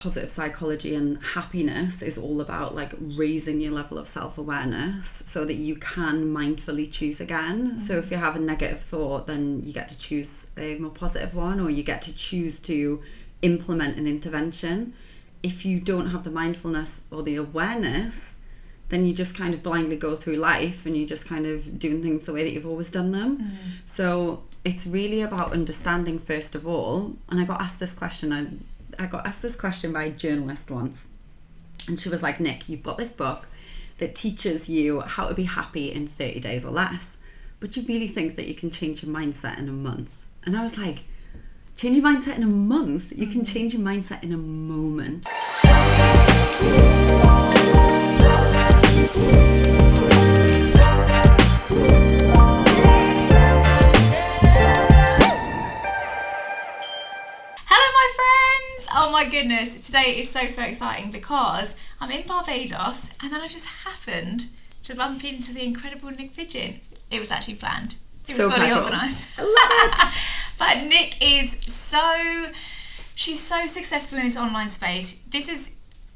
Positive psychology and happiness is all about like raising your level of self-awareness so that you can mindfully choose again. So if you have a negative thought, then you get to choose a more positive one, or you get to choose to implement an intervention. If you don't have the mindfulness or the awareness, then you just kind of blindly go through life and you're just kind of doing things the way that you've always done them. So it's really about understanding first of all. And I got asked this question by a journalist once, and she was like, Nick, you've got this book that teaches you how to be happy in 30 days or less, but you really think that you can change your mindset in a month? And I was like, change your mindset in a month? You can change your mindset in a moment. Oh my goodness, today is so exciting because I'm in Barbados and then I just happened to bump into the incredible Nick Pigeon. It was actually planned. It was fully organised. I love it. But Nick is she's so successful in this online space.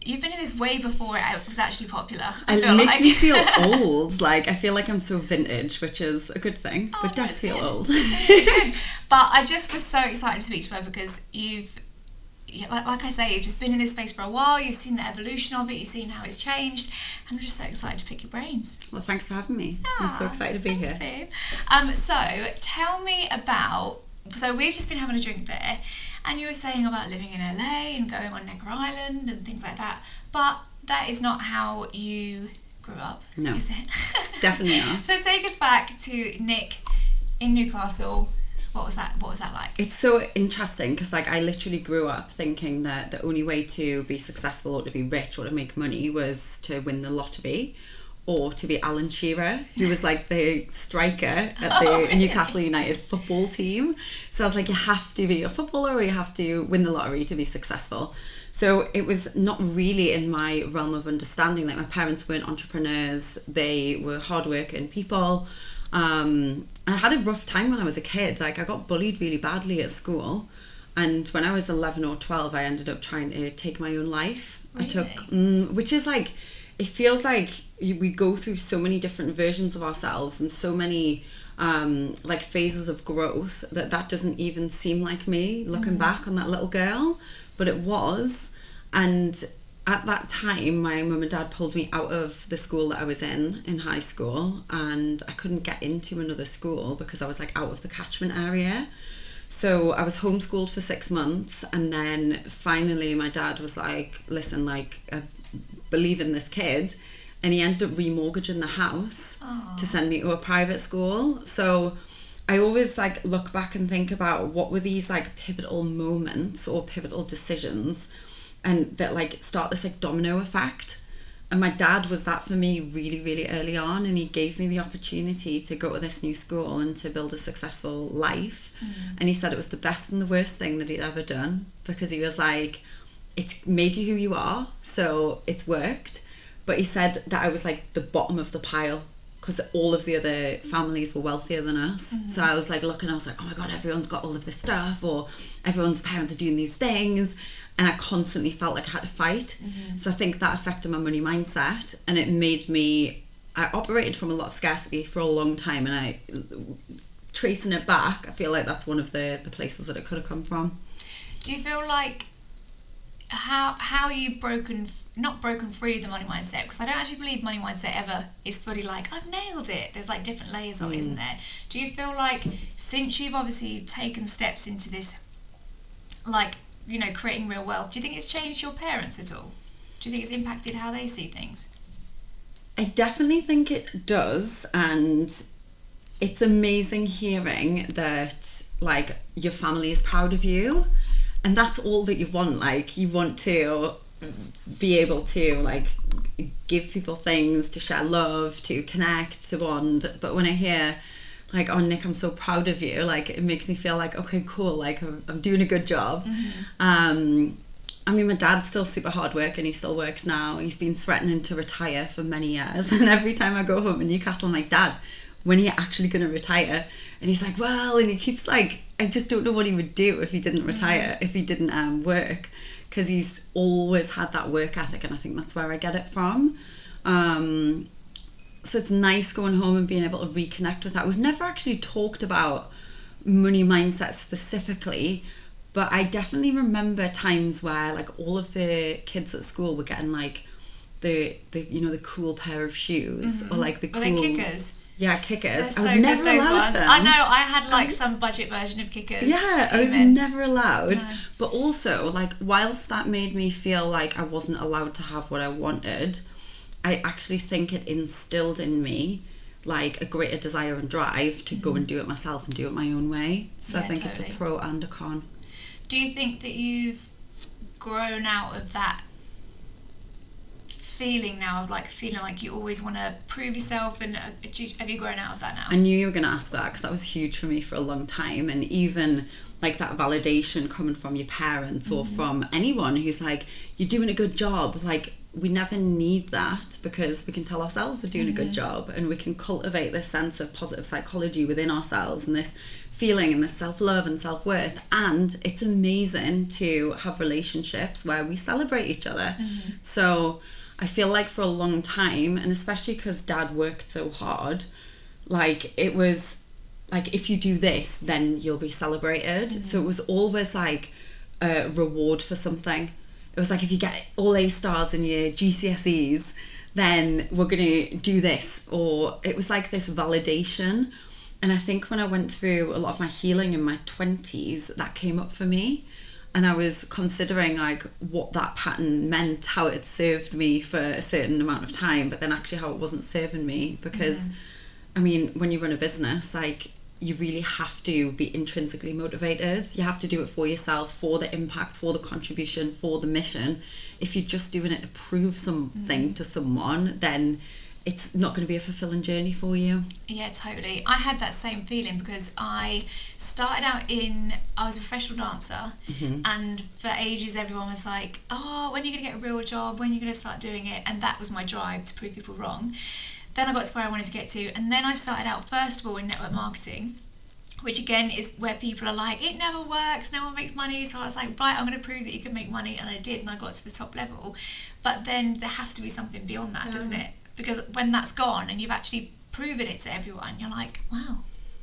You've been in this way before it was actually popular. It makes me feel old. Like, I feel like I'm so vintage, which is a good thing, but does feel old. But I just was so excited to speak to her because like I say, you've just been in this space for a while, you've seen the evolution of it, you've seen how it's changed, and I'm just so excited to pick your brains. Well, thanks for having me. I'm so excited to be here. Babe. So tell me so we've just been having a drink there, and you were saying about living in LA and going on Necker Island and things like that, but that is not how you grew up, no, is it? Definitely not. So take us back to Nick in Newcastle. What was that like? It's so interesting because like I literally grew up thinking that the only way to be successful or to be rich or to make money was to win the lottery or to be Alan Shearer, who was like the striker at the Newcastle United football team. So I was like, you have to be a footballer or you have to win the lottery to be successful. So it was not really in my realm of understanding. Like, my parents weren't entrepreneurs, they were hardworking people. I had a rough time when I was a kid. Like, I got bullied really badly at school, and when I was 11 or 12 I ended up trying to take my own life. Really? Which is like, it feels like we go through so many different versions of ourselves and so many like phases of growth that doesn't even seem like me looking back on that little girl, but it was. And at that time, my mum and dad pulled me out of the school that I was in high school, and I couldn't get into another school because I was like out of the catchment area. So I was homeschooled for 6 months, and then finally my dad was like, listen, like, I believe in this kid, and he ended up remortgaging the house to send me to a private school. So I always like look back and think about what were these like pivotal moments or pivotal decisions, and that like start this like domino effect. And my dad was that for me really, really early on, and he gave me the opportunity to go to this new school and to build a successful life. And he said it was the best and the worst thing that he'd ever done, because he was like, it's made you who you are, so it's worked. But he said that I was like the bottom of the pile because all of the other families were wealthier than us. So I was like looking, I was like, oh my God, everyone's got all of this stuff, or everyone's parents are doing these things. And I constantly felt like I had to fight. So I think that affected my money mindset, and it made me, I operated from a lot of scarcity for a long time, and tracing it back, I feel like that's one of the places that it could have come from. Do you feel like how you've not broken free of the money mindset? Because I don't actually believe money mindset ever is fully like, I've nailed it. There's like different layers of it, isn't there? Do you feel like since you've obviously taken steps into this, like, you know, creating real wealth, do you think it's changed your parents at all? Do you think it's impacted how they see things? I definitely think it does, and it's amazing hearing that like your family is proud of you, and that's all that you want. Like, you want to be able to like give people things, to share love, to connect, to bond. But when I hear like, oh Nick, I'm so proud of you, like, it makes me feel like, okay, cool, like I'm doing a good job. I mean, my dad's still super hard work, and he still works now. He's been threatening to retire for many years, and every time I go home in Newcastle, I'm like, Dad, when are you actually going to retire? And he's like, well, and he keeps like, I just don't know what he would do if he didn't retire, if he didn't work, because he's always had that work ethic, and I think that's where I get it from. So it's nice going home and being able to reconnect with that. We've never actually talked about money mindset specifically, but I definitely remember times where like all of the kids at school were getting like the cool pair of shoes, or like the cool kickers. Yeah, kickers. They're I was never good, those allowed ones. them. I know, I had like some budget version of kickers. Yeah, I was never allowed. No. But also, like, whilst that made me feel like I wasn't allowed to have what I wanted, I actually think it instilled in me like a greater desire and drive to go and do it myself and do it my own way. So Yeah, I think totally. it's a pro and a con. Do you think that you've grown out of that feeling now of like feeling like you always want to prove yourself, and have you grown out of that now? I knew you were going to ask that, because that was huge for me for a long time. And even like that validation coming from your parents or from anyone who's like, you're doing a good job, like we never need that, because we can tell ourselves we're doing a good job, and we can cultivate this sense of positive psychology within ourselves, and this feeling and this self-love and self-worth. And it's amazing to have relationships where we celebrate each other. So I feel like for a long time, and especially because Dad worked so hard, like it was like, if you do this, then you'll be celebrated. So it was always like a reward for something. It was like, if you get all A stars in your GCSEs, then we're going to do this. Or it was like this validation. And I think when I went through a lot of my healing in my 20s, that came up for me. And I was considering like what that pattern meant, how it had served me for a certain amount of time, but then actually how it wasn't serving me. Because, I mean, when you run a business, like, you really have to be intrinsically motivated. You have to do it for yourself, for the impact, for the contribution, for the mission. If you're just doing it to prove something to someone, then it's not going to be a fulfilling journey for you. Yeah, totally. I had that same feeling because I started out I was a professional dancer, and for ages everyone was like, oh, when are you going to get a real job? When are you going to start doing it? And that was my drive, to prove people wrong. Then I got to where I wanted to get to, and then I started out first of all in network marketing, which again is where people are like, it never works, no one makes money. So I was like, right, I'm going to prove that you can make money, and I did, and I got to the top level. But then there has to be something beyond that, doesn't it? Because when that's gone and you've actually proven it to everyone, you're like, wow,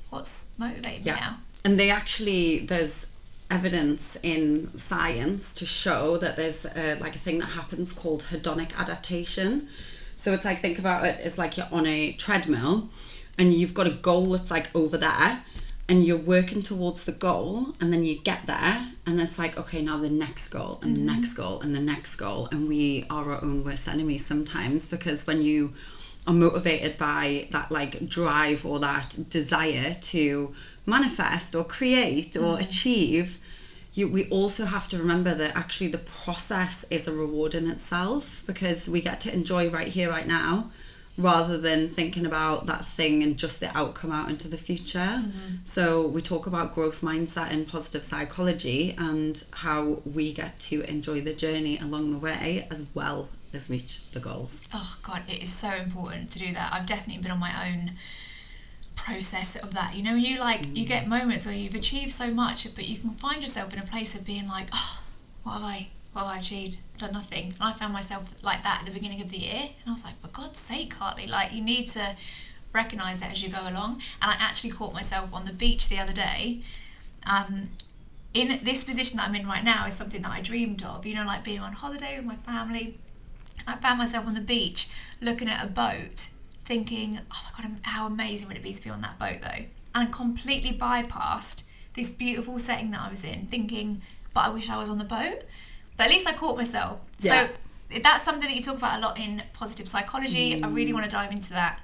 what's motivating me now? And there's evidence in science to show that there's like a thing that happens called hedonic adaptation. So it's like, think about it as like you're on a treadmill and you've got a goal that's like over there, and you're working towards the goal, and then you get there and it's like, okay, now the next goal and the next goal and the next goal. And we are our own worst enemies sometimes, because when you are motivated by that like drive or that desire to manifest or create or achieve, we also have to remember that actually the process is a reward in itself, because we get to enjoy right here, right now, rather than thinking about that thing and just the outcome out into the future. So we talk about growth mindset and positive psychology, and how we get to enjoy the journey along the way as well as reach the goals. Oh God, it is so important to do that. I've definitely been on my own process of that. You know, you get moments where you've achieved so much, but you can find yourself in a place of being like, oh, what have I achieved? Done nothing. And I found myself like that at the beginning of the year, and I was like, for God's sake, Hartley, like, you need to recognise it as you go along. And I actually caught myself on the beach the other day. In this position that I'm in right now is something that I dreamed of, you know, like being on holiday with my family. I found myself on the beach looking at a boat thinking, oh my God, how amazing would it be to be on that boat though? And I completely bypassed this beautiful setting that I was in, thinking, but I wish I was on the boat. But at least I caught myself. Yeah. So that's something that you talk about a lot in positive psychology. I really want to dive into that.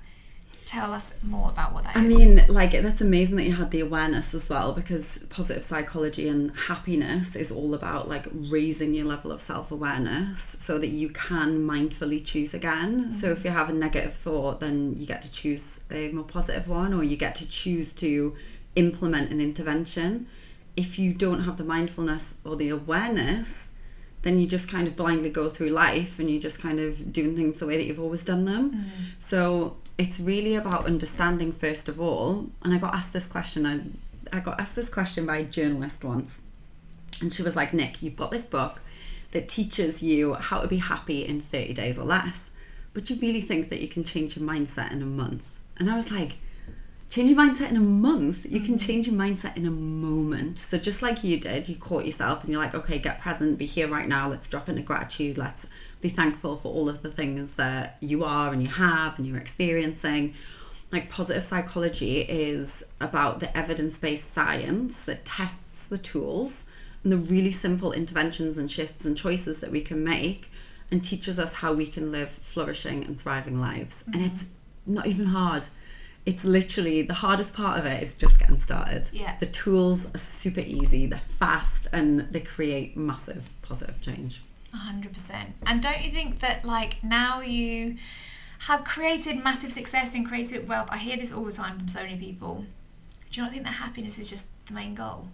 Tell us more about what that is. I mean, like, that's amazing that you had the awareness as well, because positive psychology and happiness is all about like raising your level of self-awareness so that you can mindfully choose again. So if you have a negative thought, then you get to choose a more positive one, or you get to choose to implement an intervention. If you don't have the mindfulness or the awareness, then you just kind of blindly go through life and you're just kind of doing things the way that you've always done them. So it's really about understanding, first of all. And I got asked this question. I got asked this question by a journalist once, and she was like, Nick, you've got this book that teaches you how to be happy in 30 days or less. But you really think that you can change your mindset in a month? And I was like, change your mindset in a month? You can change your mindset in a moment. So just like you did, you caught yourself and you're like, okay, get present, be here right now, let's drop into gratitude, let's be thankful for all of the things that you are and you have and you're experiencing. Like, positive psychology is about the evidence-based science that tests the tools and the really simple interventions and shifts and choices that we can make, and teaches us how we can live flourishing and thriving lives. And it's not even hard. It's literally, the hardest part of it is just getting started. Yeah. The tools are super easy, they're fast, and they create massive positive change. 100%. And don't you think that, like, now you have created massive success and created wealth, I hear this all the time from so many people, do you not think that happiness is just the main goal?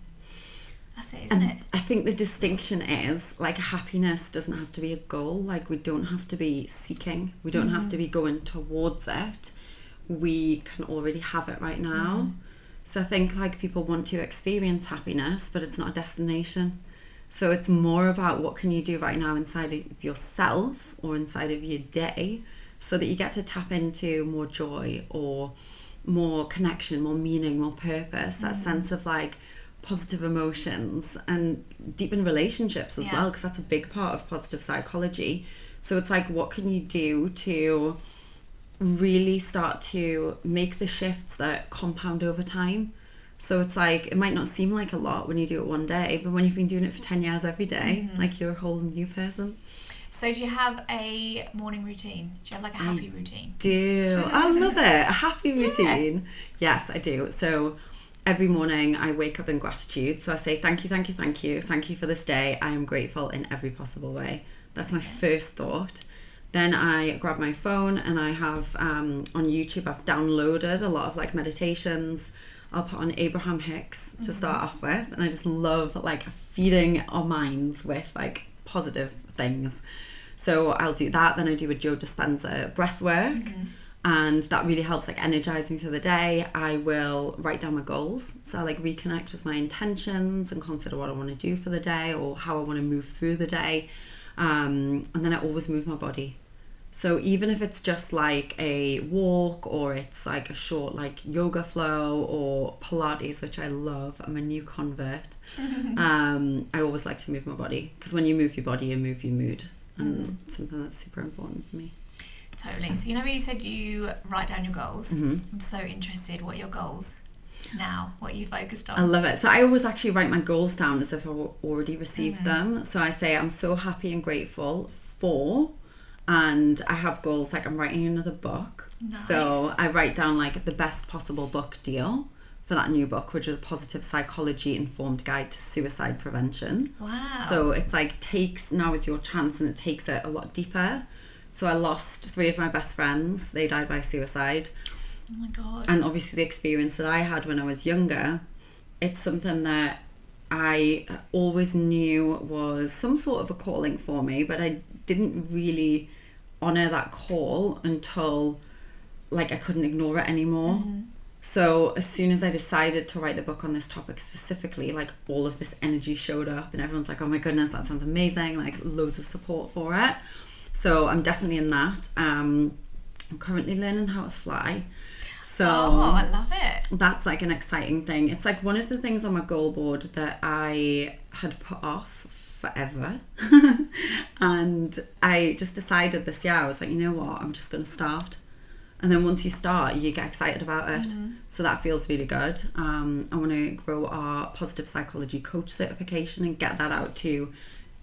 That's it, isn't it? I think the distinction is, like, happiness doesn't have to be a goal. Like, we don't have to be seeking, we don't have to be going towards it. We can already have it right now. So I think, like, people want to experience happiness, but it's not a destination. So it's more about what can you do right now inside of yourself or inside of your day, so that you get to tap into more joy or more connection, more meaning, more purpose, that sense of, like, positive emotions, and deepen relationships as well, because that's a big part of positive psychology. So it's like, what can you do to really start to make the shifts that compound over time? So it's like, it might not seem like a lot when you do it one day, but when you've been doing it for 10 years every day, like, you're a whole new person. So do you have a morning routine? Do you have, like, a happy routine? Do. I love it. A happy routine. Yes, I do. So every morning I wake up in gratitude. So I say, thank you, thank you, thank you. Thank you for this day. I am grateful in every possible way. That's my first thought. Then I grab my phone and I have, on YouTube, I've downloaded a lot of, like, meditations. I'll put on Abraham Hicks to start off with. And I just love, like, feeding our minds with, like, positive things. So I'll do that. Then I do a Joe Dispenza breath work. And that really helps, like, energize me for the day. I will write down my goals. So I, like, reconnect with my intentions and consider what I want to do for the day or how I want to move through the day. And then I always move my body. So even if it's just, like, a walk, or it's, like, a short, like, yoga flow or Pilates, which I love, I'm a new convert. I always like to move my body, because when you move your body, you move your mood. And it's something that's super important for me. Totally. So, you know, when you said you write down your goals, I'm so interested. What are your goals now? What are you focused on? I love it. So I always actually write my goals down as if I already received them. So I say, I'm so happy and grateful for, and I have goals, like, I'm writing another book. Nice. So I write down, like, the best possible book deal for that new book, which is a positive psychology informed guide to suicide prevention. Wow. So it's like, now is your chance, and it takes it a lot deeper. So I lost 3 of my best friends. They died by suicide. Oh my God. And obviously the experience that I had when I was younger, it's something that I always knew was some sort of a calling for me, but I didn't really honour that call until, like, I couldn't ignore it anymore. So as soon as I decided to write the book on this topic specifically, like, all of this energy showed up and everyone's like, oh my goodness, that sounds amazing, like, loads of support for it. So I'm definitely in that. I'm currently learning how to fly. So I love it. That's, like, an exciting thing. It's, like, one of the things on my goal board that I had put off forever. And I just decided this year, I was like, you know what, I'm just going to start. And then once you start, you get excited about it. So that feels really good. I want to grow our positive psychology coach certification and get that out to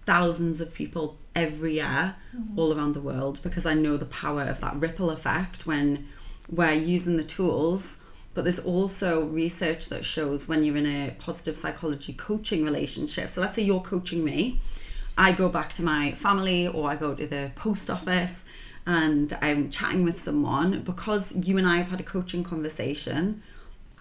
thousands of people every year all around the world, because I know the power of that ripple effect when we're using the tools. But there's also research that shows when you're in a positive psychology coaching relationship, so let's say you're coaching me, I go back to my family or I go to the post office and I'm chatting with someone, because you and I have had a coaching conversation,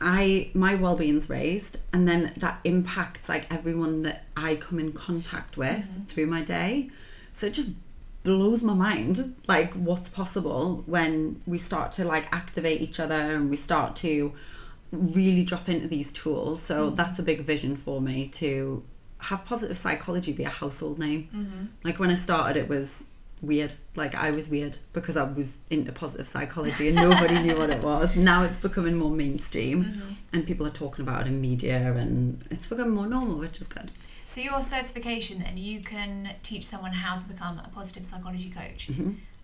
my well-being's raised, and then that impacts, like, everyone that I come in contact with through my day. So it just blows my mind, like, what's possible when we start to, like, activate each other and we start to really drop into these tools. So that's a big vision for me, to have positive psychology be a household name. Like when I started, it was weird. Like I was weird because I was into positive psychology and nobody knew what it was. Now it's becoming more mainstream and people are talking about it in media and it's becoming more normal, which is good. So your certification then, you can teach someone how to become a positive psychology coach.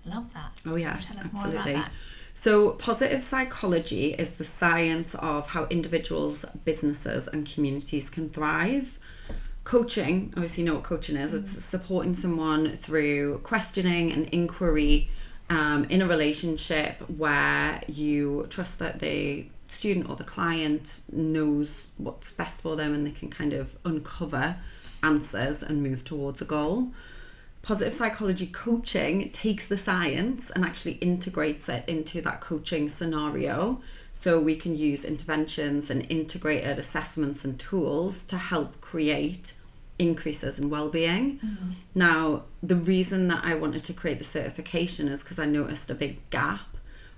Love that. Oh yeah, Tell us absolutely. more about that. So positive psychology is the science of how individuals, businesses and communities can thrive. Coaching, obviously you know what coaching is. It's supporting someone through questioning and inquiry in a relationship where you trust that the student or the client knows what's best for them and they can kind of uncover answers and move towards a goal. Positive psychology coaching takes the science and actually integrates it into that coaching scenario. So we can use interventions and integrated assessments and tools to help create increases in well-being. Now, the reason that I wanted to create the certification is because I noticed a big gap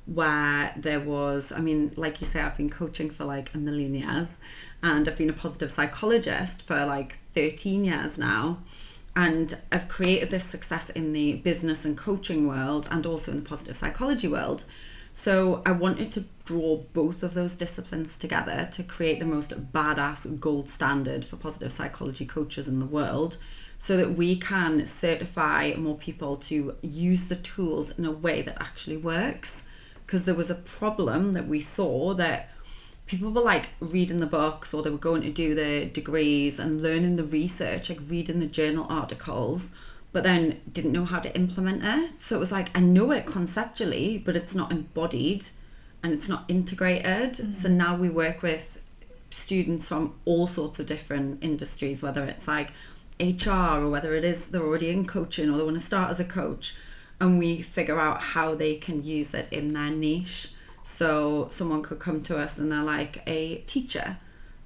where there was, I mean, like you say, I've been coaching for like a million years and I've been a positive psychologist for like 13 years now. And I've created this success in the business and coaching world and also in the positive psychology world. So I wanted to draw both of those disciplines together to create the most badass gold standard for positive psychology coaches in the world so that we can certify more people to use the tools in a way that actually works. Because there was a problem that we saw that people were like reading the books or they were going to do the degrees and learning the research, like reading the journal articles, but then didn't know how to implement it. So it was like, I know it conceptually, but it's not embodied and it's not integrated. So now we work with students from all sorts of different industries, whether it's like HR or whether it is they're already in coaching or they want to start as a coach, and we figure out how they can use it in their niche. So someone could come to us and they're like a teacher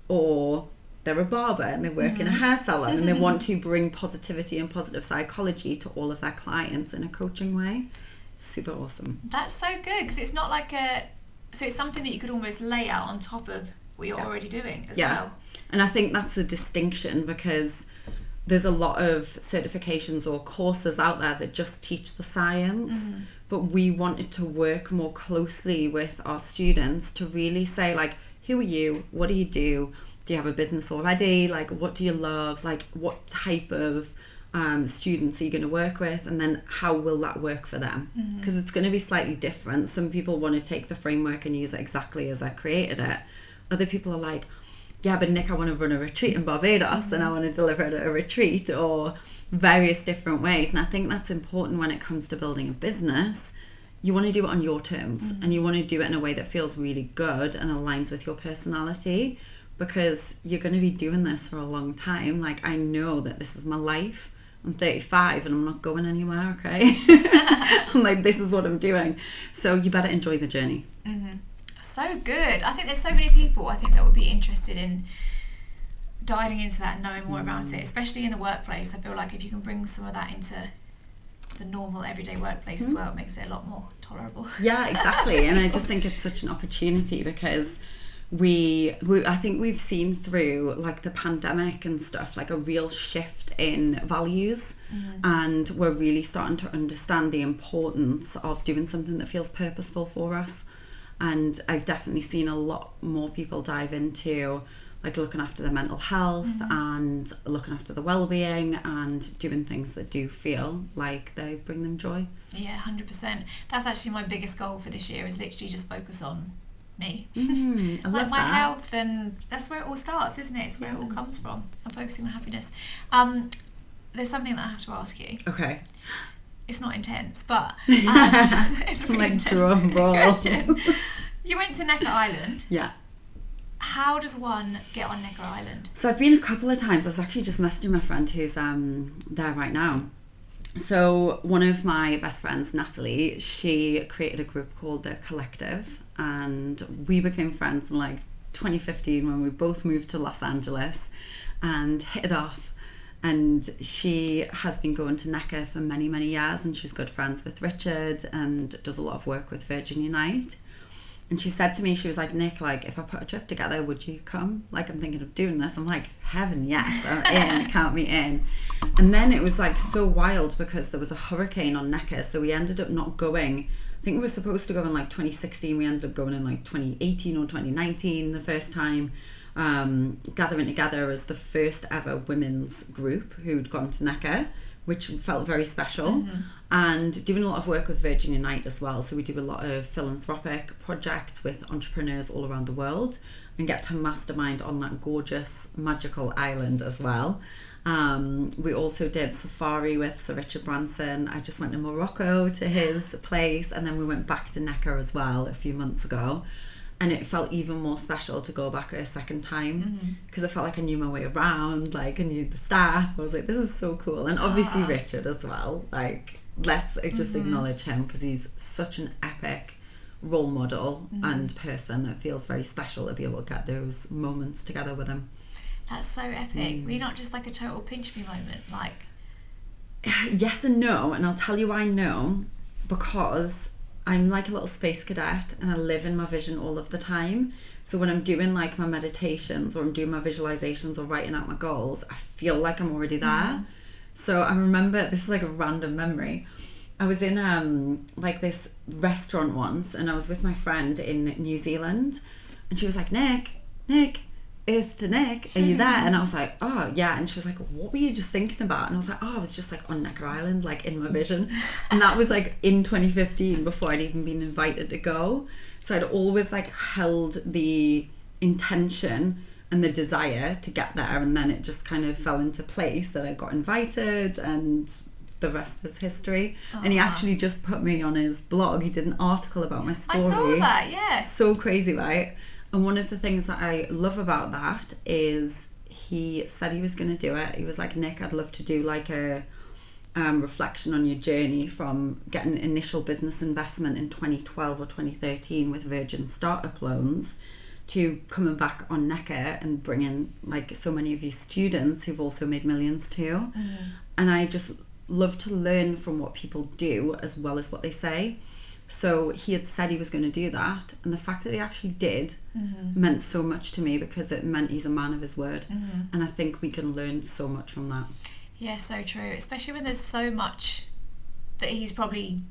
or they're a barber and they work in a hair salon and they want to bring positivity and positive psychology to all of their clients in a coaching way. Super awesome. That's so good because it's not like so it's something that you could almost lay out on top of what you're already doing as well. And I think that's the distinction because there's a lot of certifications or courses out there that just teach the science, but we wanted to work more closely with our students to really say like, who are you? What do you do? Do you have a business already? Like, what do you love? Like, what type of students are you going to work with? And then how will that work for them? Because it's going to be slightly different. Some people want to take the framework and use it exactly as I created it. Other people are like, yeah, but Nick, I want to run a retreat in Barbados and I want to deliver it at a retreat, or various different ways. And I think that's important when it comes to building a business. You want to do it on your terms and you want to do it in a way that feels really good and aligns with your personality, because you're going to be doing this for a long time. Like, I know that this is my life. I'm 35 and I'm not going anywhere, okay? I'm like, this is what I'm doing. So you better enjoy the journey. So good. I think there's so many people I think that would be interested in diving into that and knowing more about it, especially in the workplace. I feel like if you can bring some of that into the normal everyday workplace as well, it makes it a lot more tolerable. Yeah, exactly. And I just think it's such an opportunity because we I think we've seen through like the pandemic and stuff like a real shift in values, and we're really starting to understand the importance of doing something that feels purposeful for us. And I've definitely seen a lot more people dive into like looking after their mental health and looking after the well-being and doing things that do feel like they bring them joy. Yeah, 100%. That's actually my biggest goal for this year, is literally just focus on me. I love like my that. health, and that's where it all starts, isn't it? It's where it all comes from. I'm focusing on happiness. There's something that I have to ask you. Okay. It's not intense, but it's a really like intense drum roll. question. You went to Necker Island. Yeah. How does one get on Necker Island? So I've been a couple of times. I was actually just messaging my friend who's there right now. So one of my best friends, Natalie, she created a group called The Collective, and we became friends in like 2015 when we both moved to Los Angeles and hit it off. And she has been going to Necker for many, many years, and she's good friends with Richard and does a lot of work with Virgin Unite. And she said to me, she was like, Nick, like, if I put a trip together, would you come? Like, I'm thinking of doing this. I'm like, heaven, yes, I'm in, count me in. And then it was like so wild because there was a hurricane on Necker, so we ended up not going. I think we were supposed to go in like 2016. We ended up going in like 2018 or 2019 the first time, gathering together as the first ever women's group who'd gone to Necker, which felt very special. And doing a lot of work with Virgin Unite as well. So we do a lot of philanthropic projects with entrepreneurs all around the world and get to mastermind on that gorgeous, magical island as well. We also did safari with Sir Richard Branson. I just went to Morocco to his place, and then we went back to Necker as well a few months ago. And it felt even more special to go back a second time because I felt like I knew my way around, like I knew the staff. I was like, this is so cool. And obviously Richard as well. Like, let's just acknowledge him because he's such an epic role model and person. It feels very special to be able to get those moments together with him. That's so epic. We're not just like a total pinch me moment, like. Yes and no, and I'll tell you why no, because I'm like a little space cadet and I live in my vision all of the time. So when I'm doing like my meditations or I'm doing my visualizations or writing out my goals, I feel like I'm already there. So I remember, this is like a random memory. I was in like this restaurant once and I was with my friend in New Zealand and she was like, Nick, Earth to Nick, are you there? And I was like, oh yeah. And she was like, what were you just thinking about? And I was like, oh, I was just like on Necker Island, like in my vision. And that was like in 2015 before I'd even been invited to go. So I'd always like held the intention and the desire to get there, and then it just kind of fell into place that I got invited, and the rest is history. And he actually just put me on his blog. He did an article about my story. I saw that, yes. So crazy, right? And one of the things that I love about that is he said he was going to do it. He was like, Nick, I'd love to do like a reflection on your journey from getting initial business investment in 2012 or 2013 with Virgin Startup Loans to coming back on Necker and bringing like so many of your students who've also made millions too. And I just love to learn from what people do as well as what they say. So he had said he was going to do that, and the fact that he actually did meant so much to me because it meant he's a man of his word. And I think we can learn so much from that. Yeah, so true, especially when there's so much that he's probably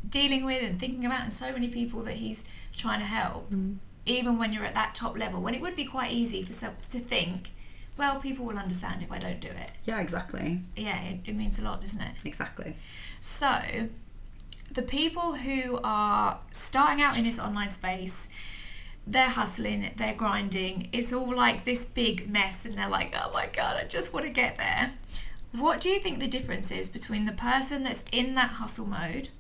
dealing with and thinking about, and so many people that he's trying to help. Even when you're at that top level, when it would be quite easy for some to think, well, people will understand if I don't do it. Yeah, exactly. Yeah, it means a lot, doesn't it? Exactly. So the people who are starting out in this online space, they're hustling, they're grinding, it's all like this big mess, and they're like, oh my God, I just want to get there. What do you think the difference is between the person that's in that hustle mode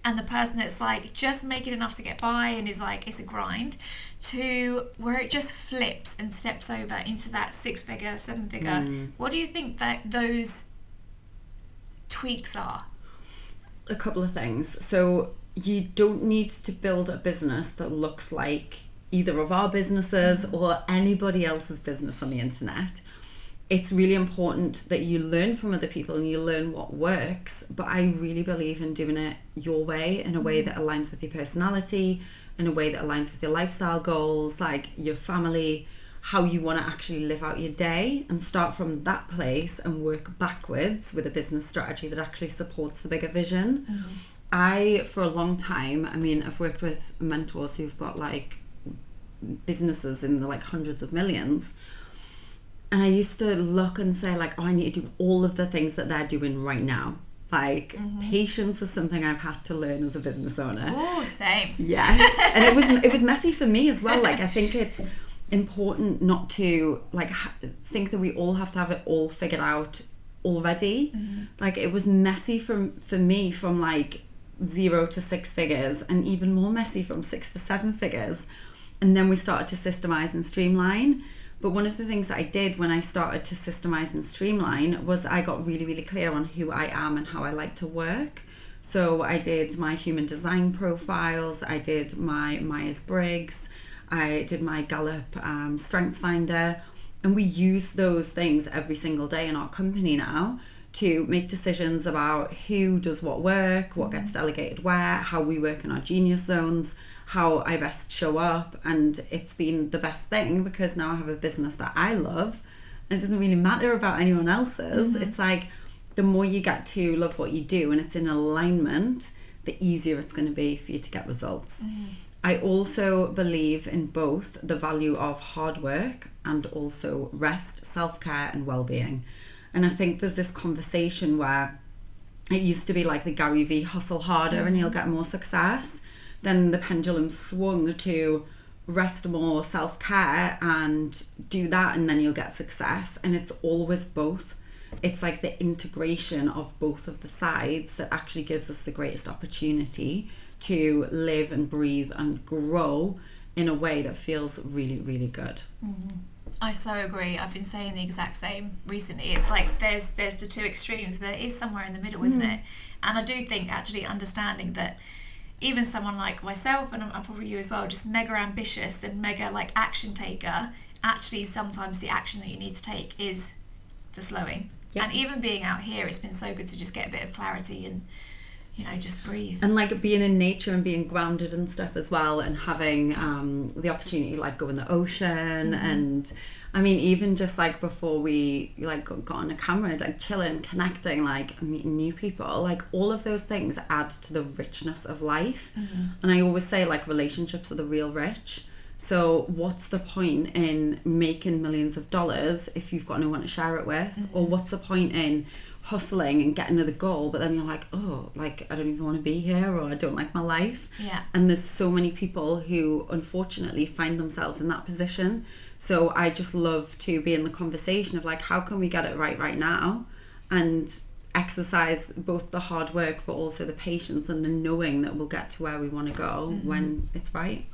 and the person that's like just making enough to get by and is like, it's a grind, to where it just flips and steps over into that 6-figure, 7-figure? What do you think that those tweaks are? A couple of things. So you don't need to build a business that looks like either of our businesses or anybody else's business on the internet. It's really important that you learn from other people and you learn what works, but I really believe in doing it your way, in a way that aligns with your personality, in a way that aligns with your lifestyle goals, like your family, how you want to actually live out your day, and start from that place and work backwards with a business strategy that actually supports the bigger vision. I, for a long time, I mean, I've worked with mentors who've got like businesses in the like hundreds of millions, and I used to look and say like, oh, I need to do all of the things that they're doing right now. Like patience is something I've had to learn as a business owner. Oh, same. Yes. And it was messy for me as well. Like, I think it's important not to like think that we all have to have it all figured out already. Like, it was messy for me from like 0 to 6 figures, and even more messy from 6 to 7 figures. And then we started to systemize and streamline. But one of the things that I did when I started to systemize and streamline was I got really, really clear on who I am and how I like to work. So I did my human design profiles, I did my Myers-Briggs, I did my Gallup Strengths Finder, and we use those things every single day in our company now to make decisions about who does what work, what gets delegated where, how we work in our genius zones, how I best show up. And it's been the best thing because now I have a business that I love and it doesn't really matter about anyone else's. It's like the more you get to love what you do and it's in alignment, the easier it's going to be for you to get results. I also believe in both the value of hard work and also rest, self-care and well-being. And I think there's this conversation where it used to be like the Gary V hustle harder and you'll get more success. Then the pendulum swung to rest more, self-care and do that and then you'll get success. And it's always both. It's like the integration of both of the sides that actually gives us the greatest opportunity to live and breathe and grow in a way that feels really, really good. I so agree. I've been saying the exact same recently. It's like there's the two extremes, but it is somewhere in the middle, isn't it? And I do think actually understanding that even someone like myself, and I'm probably you as well, just mega ambitious and mega like action taker, actually sometimes the action that you need to take is the slowing. And even being out here, it's been so good to just get a bit of clarity and, you know, just breathe. And like being in nature and being grounded and stuff as well, and having the opportunity to like go in the ocean. And I mean, even just like before we like got on a camera, like chilling, connecting, like meeting new people, like all of those things add to the richness of life. And I always say like relationships are the real rich. So what's the point in making millions of dollars if you've got no one to share it with? Or what's the point in hustling and getting to the goal, but then you're like, oh, like I don't even want to be here, or I don't like my life. And there's so many people who unfortunately find themselves in that position. So I just love to be in the conversation of like, how can we get it right now and exercise both the hard work but also the patience and the knowing that we'll get to where we want to go when it's right.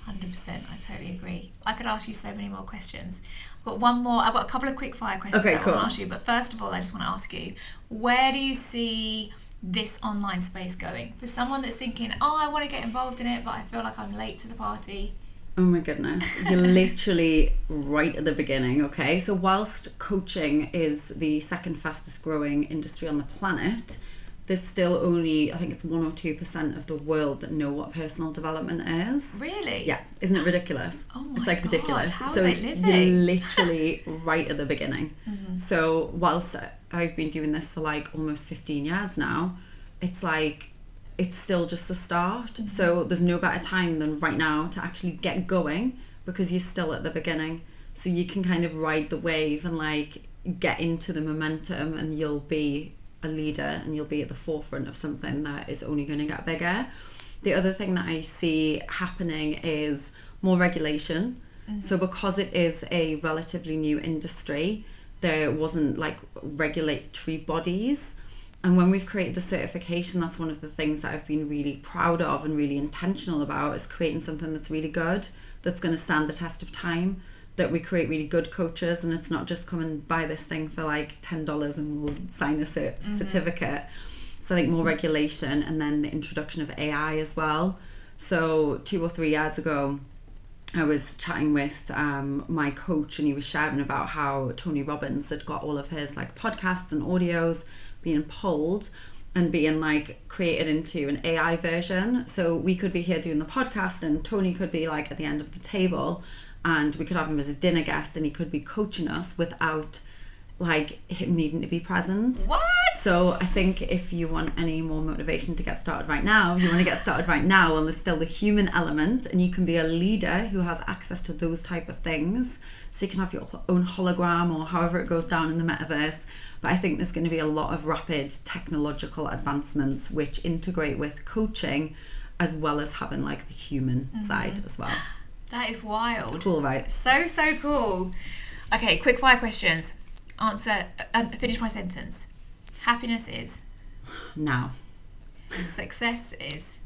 100%, I totally agree. I could ask you so many more questions. I've got one more. I've got a couple of quick fire questions that I want to ask you. But first of all, I just want to ask you, where do you see this online space going? For someone that's thinking, oh, I want to get involved in it, but I feel like I'm late to the party. Oh my goodness, you're literally right at the beginning, okay? So whilst coaching is the second fastest growing industry on the planet, there's still only, I think it's 1 or 2% of the world that know what personal development is. Really? Yeah. Isn't it ridiculous? Oh my It's like God, ridiculous. how So are they living? you're literally right at the beginning. So whilst I've been doing this for like almost 15 years now, it's like, it's still just the start. So there's no better time than right now to actually get going because you're still at the beginning. So you can kind of ride the wave and like get into the momentum and you'll be a leader and you'll be at the forefront of something that is only going to get bigger. The other thing that I see happening is more regulation. So because it is a relatively new industry, there wasn't like regulatory bodies. And when we've created the certification, that's one of the things that I've been really proud of and really intentional about, is creating something that's really good, that's going to stand the test of time, that we create really good coaches and it's not just come and buy this thing for like $10 and we'll sign a certificate. So I think more regulation, and then the introduction of AI as well. So 2 or 3 years ago, I was chatting with my coach and he was sharing about how Tony Robbins had got all of his like podcasts and audios being pulled and being like created into an AI version. So we could be here doing the podcast and Tony could be like at the end of the table and we could have him as a dinner guest and he could be coaching us without like him needing to be present. What? So I think if you want any more motivation to get started right now, you want to get started right now, and there's still the human element, and you can be a leader who has access to those type of things. So you can have your own hologram or however it goes down in the metaverse. But I think there's going to be a lot of rapid technological advancements which integrate with coaching as well as having like the human side as well. That is wild. Cool, right? So cool. Okay, quick fire questions. Finish my sentence. Happiness is? Now. Success is?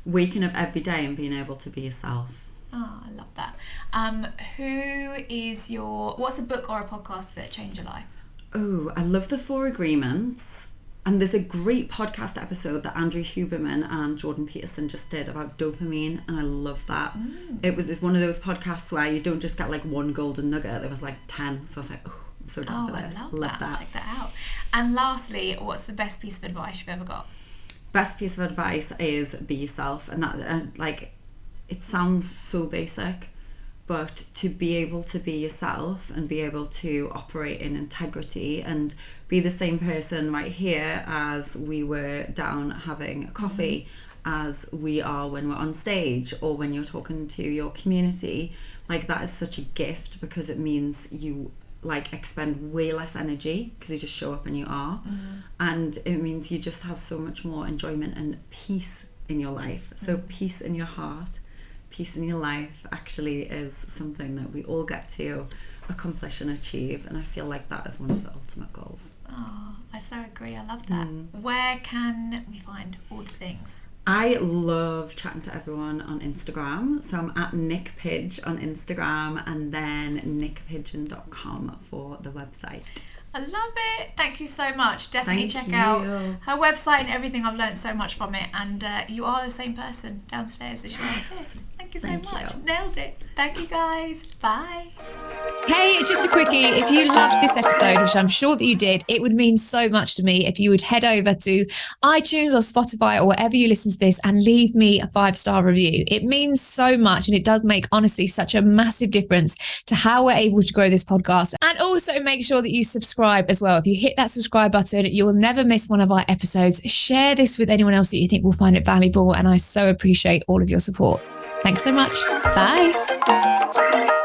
Waking up every day and being able to be yourself. Oh, I love that. What's a book or a podcast that changed your life? Oh, I love the 4 Agreements. And there's a great podcast episode that Andrew Huberman and Jordan Peterson just did about dopamine, and I love that. It's one of those podcasts where you don't just get like one golden nugget. There was like 10, so I was like, oh, I'm so down for this. I love that. Check that out. And lastly, what's the best piece of advice you've ever got? Best piece of advice is be yourself. And that, like, it sounds so basic, but to be able to be yourself and be able to operate in integrity and be the same person right here as we were down having a coffee, as we are when we're on stage or when you're talking to your community, like, that is such a gift, because it means you like expend way less energy because you just show up and you are, and it means you just have so much more enjoyment and peace in your life. So peace in your heart, peace in your life actually is something that we all get to accomplish and achieve, and I feel like that is one of the ultimate goals. Oh, I so agree. I love that. Where can we find all the things? I love chatting to everyone on Instagram, so I'm at Niyc Pidge on Instagram, and then nicpigeon.com for the website. I love it. Thank you so much. Definitely Thank check out you. her website and everything. I've learned so much from it, and you are the same person downstairs as you are here. Thank you so much. Nailed it. Thank you, guys. Bye. Hey, just a quickie. If you loved this episode, which I'm sure that you did, it would mean so much to me if you would head over to iTunes or Spotify or wherever you listen to this and leave me a 5-star review. It means so much, and it does make, honestly, such a massive difference to how we're able to grow this podcast. And also make sure that you subscribe as well. If you hit that subscribe button, you will never miss one of our episodes. Share this with anyone else that you think will find it valuable, and I so appreciate all of your support. Thanks so much. Bye.